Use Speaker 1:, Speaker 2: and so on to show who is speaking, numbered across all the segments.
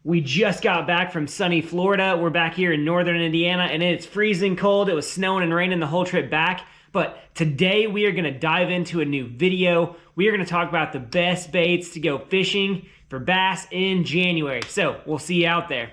Speaker 1: We just got back from sunny Florida. We're back here in northern Indiana, and it's freezing cold. It was snowing and raining the whole trip back. But today we are going to dive into a new video. We are going to talk about the best baits to go fishing for bass in January. So we'll see you out there.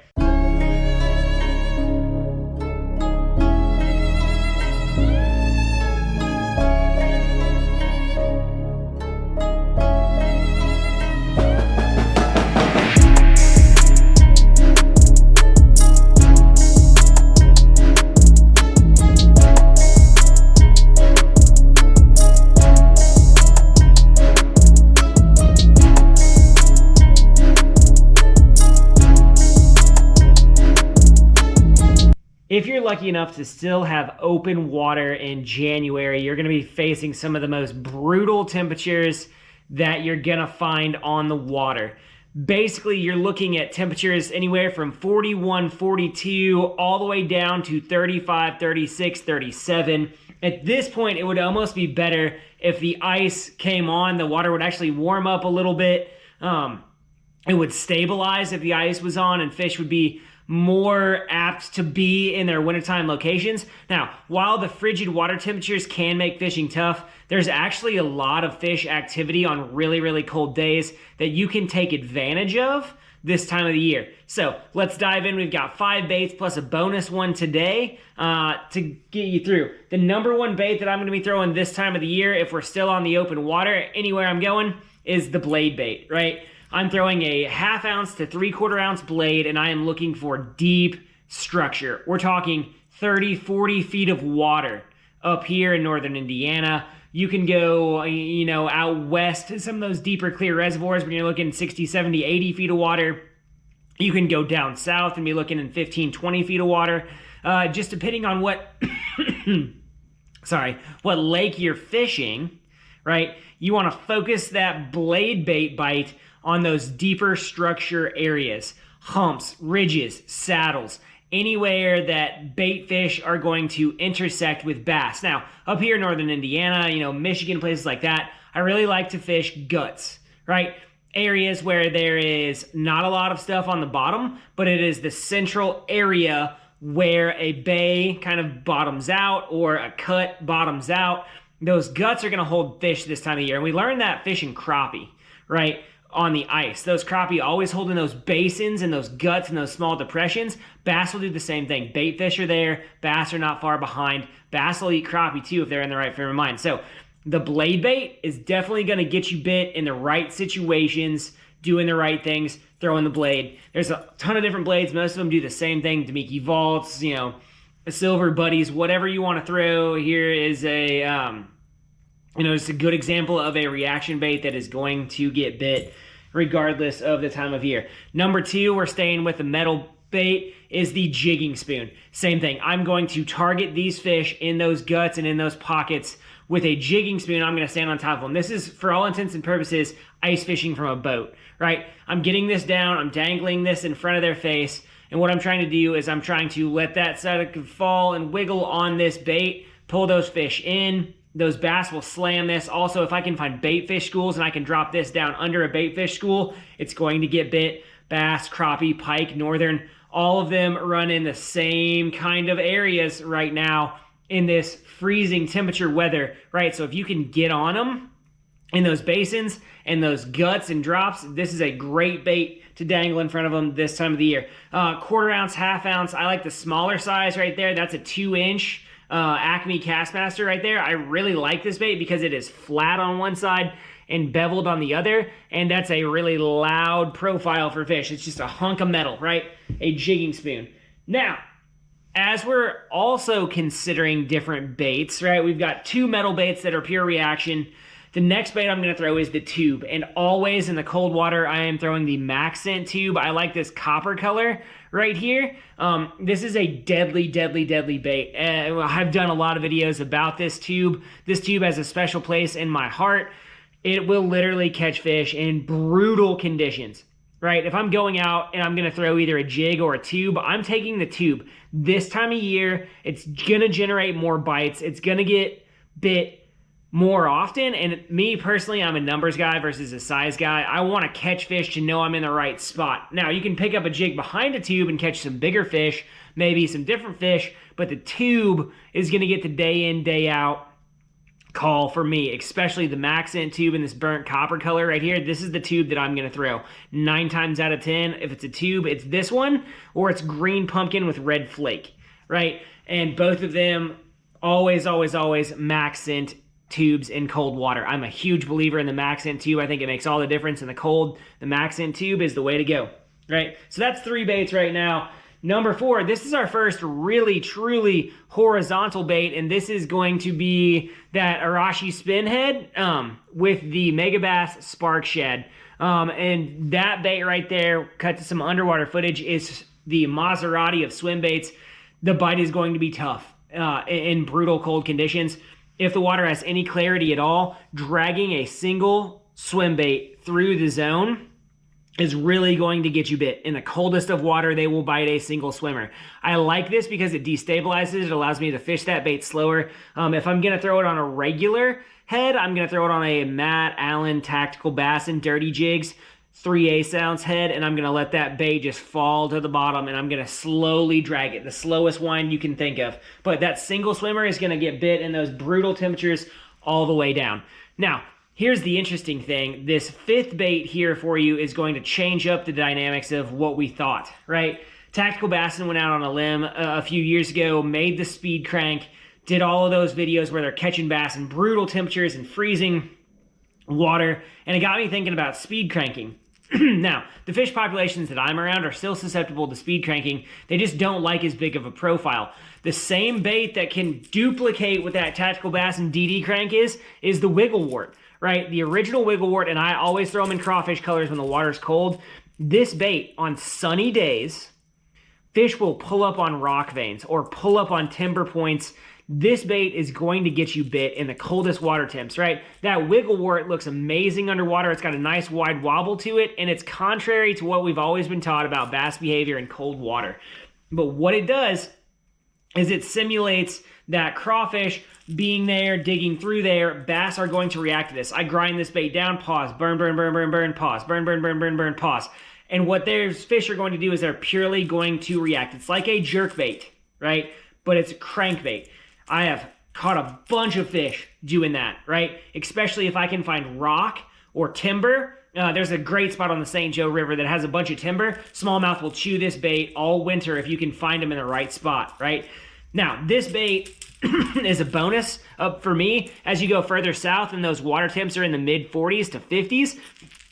Speaker 1: If you're lucky enough to still have open water in January, you're going to be facing some of the most brutal temperatures that you're going to find on the water. Basically, you're looking at temperatures anywhere from 41, 42, all the way down to 35, 36, 37. At this point, it would almost be better if the ice came on. The water would actually warm up a little bit. It would stabilize if the ice was on, and fish would be more apt to be in their wintertime locations. Now, while the frigid water temperatures can make fishing tough, there's actually a lot of fish activity on really, really cold days that you can take advantage of this time of the year. So let's dive in. We've got 5 baits plus a bonus one today to get you through. The number one bait that I'm going to be throwing this time of the year, if we're still on the open water, anywhere I'm going, is the blade bait, right? I'm throwing a 1/2 ounce to 3/4 ounce blade, and I am looking for deep structure. We're talking 30, 40 feet of water up here in northern Indiana. You can go, out west to some of those deeper clear reservoirs when you're looking 60, 70, 80 feet of water. You can go down south and be looking in 15, 20 feet of water, just depending on what, what lake you're fishing, right? You want to focus that blade bait bite on those deeper structure areas, humps, ridges, saddles, anywhere that bait fish are going to intersect with bass. Now, up here in northern Indiana, Michigan, places like that, I really like to fish guts, right? Areas where there is not a lot of stuff on the bottom, but it is the central area where a bay kind of bottoms out or a cut bottoms out. Those guts are going to hold fish this time of year. And we learned that fishing crappie, right? On the ice. Those crappie always hold in those basins and those guts and those small depressions. Bass will do the same thing. Bait fish are there. Bass are not far behind. Bass will eat crappie too if they're in the right frame of mind. So the blade bait is definitely going to get you bit in the right situations, doing the right things, throwing the blade. There's a ton of different blades. Most of them do the same thing. Damiki vaults, silver buddies, whatever you want to throw. Here is a it's a good example of a reaction bait that is going to get bit regardless of the time of year. Number 2, we're staying with the metal bait, is the jigging spoon. Same thing. I'm going to target these fish in those guts and in those pockets with a jigging spoon. I'm going to stand on top of them. This is, for all intents and purposes, ice fishing from a boat, right? I'm getting this down. I'm dangling this in front of their face. And what I'm trying to do is I'm trying to let that side fall and wiggle on this bait, pull those fish in. Those bass will slam this. Also, if I can find bait fish schools and I can drop this down under a bait fish school, it's going to get bit. Bass, crappie, pike, northern, all of them run in the same kind of areas right now in this freezing temperature weather, right? So if you can get on them in those basins and those guts and drops, this is a great bait to dangle in front of them this time of the year. 1/4 ounce, 1/2 ounce. I like the smaller size right there. That's a 2-inch. Acme Castmaster right there. I really like this bait because it is flat on one side and beveled on the other, and that's a really loud profile for fish. It's just a hunk of metal, right? A jigging spoon. Now, as we're also considering different baits, right? We've got 2 metal baits that are pure reaction. The next bait I'm going to throw is the tube, and always in the cold water, I am throwing the Maxent Tube. I like this copper color right here. This is a deadly, deadly, deadly bait. I've done a lot of videos about this tube. This tube has a special place in my heart. It will literally catch fish in brutal conditions, right? If I'm going out and I'm going to throw either a jig or a tube, I'm taking the tube. This time of year, it's going to generate more bites. It's going to get bit more often. And me personally, I'm a numbers guy versus a size guy. I want to catch fish to know I'm in the right spot. Now, you can pick up a jig behind a tube and catch some bigger fish, maybe some different fish, but the tube is going to get the day in, day out call for me, especially the Maxent tube in this burnt copper color right here. This is the tube that I'm going to throw 9 times out of 10. If it's a tube, it's this one, or it's green pumpkin with red flake, right? And both of them always Maxent tubes in cold water. I'm a huge believer in the Maxent tube. I think it makes all the difference in the cold. The Maxent tube is the way to go, right? So that's 3 baits right now. Number 4, this is our first really, truly horizontal bait, and this is going to be that Arashi Spinhead with the Megabass Spark Shed. And that bait right there, cut to some underwater footage, is the Maserati of swim baits. The bite is going to be tough in brutal cold conditions. If the water has any clarity at all, dragging a single swim bait through the zone is really going to get you bit. In the coldest of water, they will bite a single swimmer. I like this because it destabilizes. It allows me to fish that bait slower. If I'm going to throw it on a regular head, I'm going to throw it on a Matt Allen Tactical Bass and Dirty Jigs 3/8 ounce head, and I'm going to let that bait just fall to the bottom, and I'm going to slowly drag it, the slowest wind you can think of. But that single swimmer is going to get bit in those brutal temperatures all the way down. Now, here's the interesting thing. This 5th bait here for you is going to change up the dynamics of what we thought, right? Tactical Bassin went out on a limb a few years ago, made the speed crank, did all of those videos where they're catching bass in brutal temperatures and freezing water, and it got me thinking about speed cranking. Now, the fish populations that I'm around are still susceptible to speed cranking. They just don't like as big of a profile. The same bait that can duplicate what that Tactical Bassin DD crank is the Wiggle Wart, right? The original Wiggle Wart, and I always throw them in crawfish colors when the water's cold. This bait, on sunny days, fish will pull up on rock veins or pull up on timber points. This bait is going to get you bit in the coldest water temps, right? That Wiggle Wart looks amazing underwater. It's got a nice wide wobble to it, and it's contrary to what we've always been taught about bass behavior in cold water. But what it does is it simulates that crawfish being there, digging through there. Bass are going to react to this. I grind this bait down, pause, burn, burn, burn, burn, burn, pause, burn, burn, burn, burn, burn, pause. And what those fish are going to do is they're purely going to react. It's like a jerk bait, right? But it's a crankbait. I have caught a bunch of fish doing that, right? Especially if I can find rock or timber. There's a great spot on the St. Joe River that has a bunch of timber. Smallmouth will chew this bait all winter if you can find them in the right spot, right? Now, this bait is a bonus for me as you go further south and those water temps are in the mid 40s to 50s.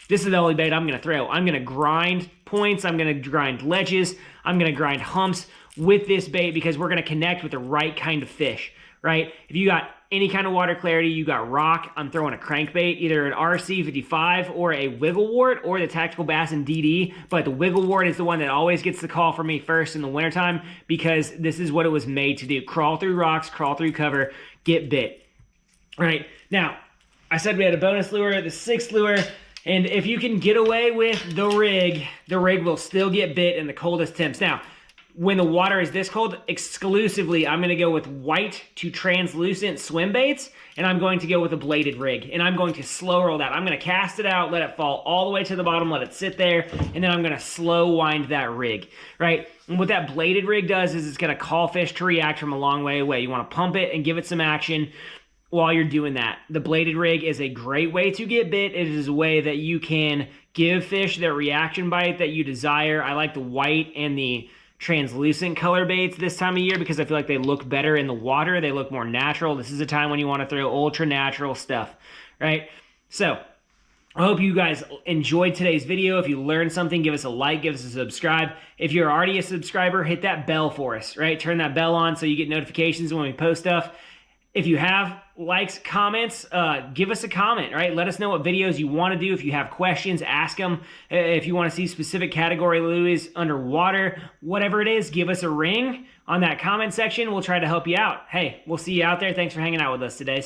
Speaker 1: This is the only bait I'm going to throw. I'm going to grind points. I'm going to grind ledges. I'm going to grind humps with this bait because we're going to connect with the right kind of fish, right? If you got any kind of water clarity, you got rock, I'm throwing a crankbait, either an RC55 or a Wiggle Wart or the Tactical Bassin DD, but the Wiggle Wart is the one that always gets the call for me first in the wintertime because this is what it was made to do. Crawl through rocks, crawl through cover, get bit, right? Now, I said we had a bonus lure, the 6th lure, and if you can get away with the rig will still get bit in the coldest temps. Now, when the water is this cold, exclusively, I'm going to go with white to translucent swim baits, and I'm going to go with a bladed rig, and I'm going to slow roll that. I'm going to cast it out, let it fall all the way to the bottom, let it sit there, and then I'm going to slow wind that rig, right? And what that bladed rig does is it's going to call fish to react from a long way away. You want to pump it and give it some action while you're doing that. The bladed rig is a great way to get bit. It is a way that you can give fish their reaction bite that you desire. I like the white and the translucent color baits this time of year because I feel like they look better in the water. They look more natural. This is a time when you want to throw ultra natural stuff, right? So I hope you guys enjoyed today's video. If you learned something, give us a like, give us a subscribe. If you're already a subscriber, hit that bell for us, right? Turn that bell on so you get notifications when we post stuff. If you have likes, comments, give us a comment, right? Let us know what videos you want to do. If you have questions, ask them. If you want to see specific category Louis underwater, whatever it is, give us a ring on that comment section. We'll try to help you out. Hey, we'll see you out there. Thanks for hanging out with us today.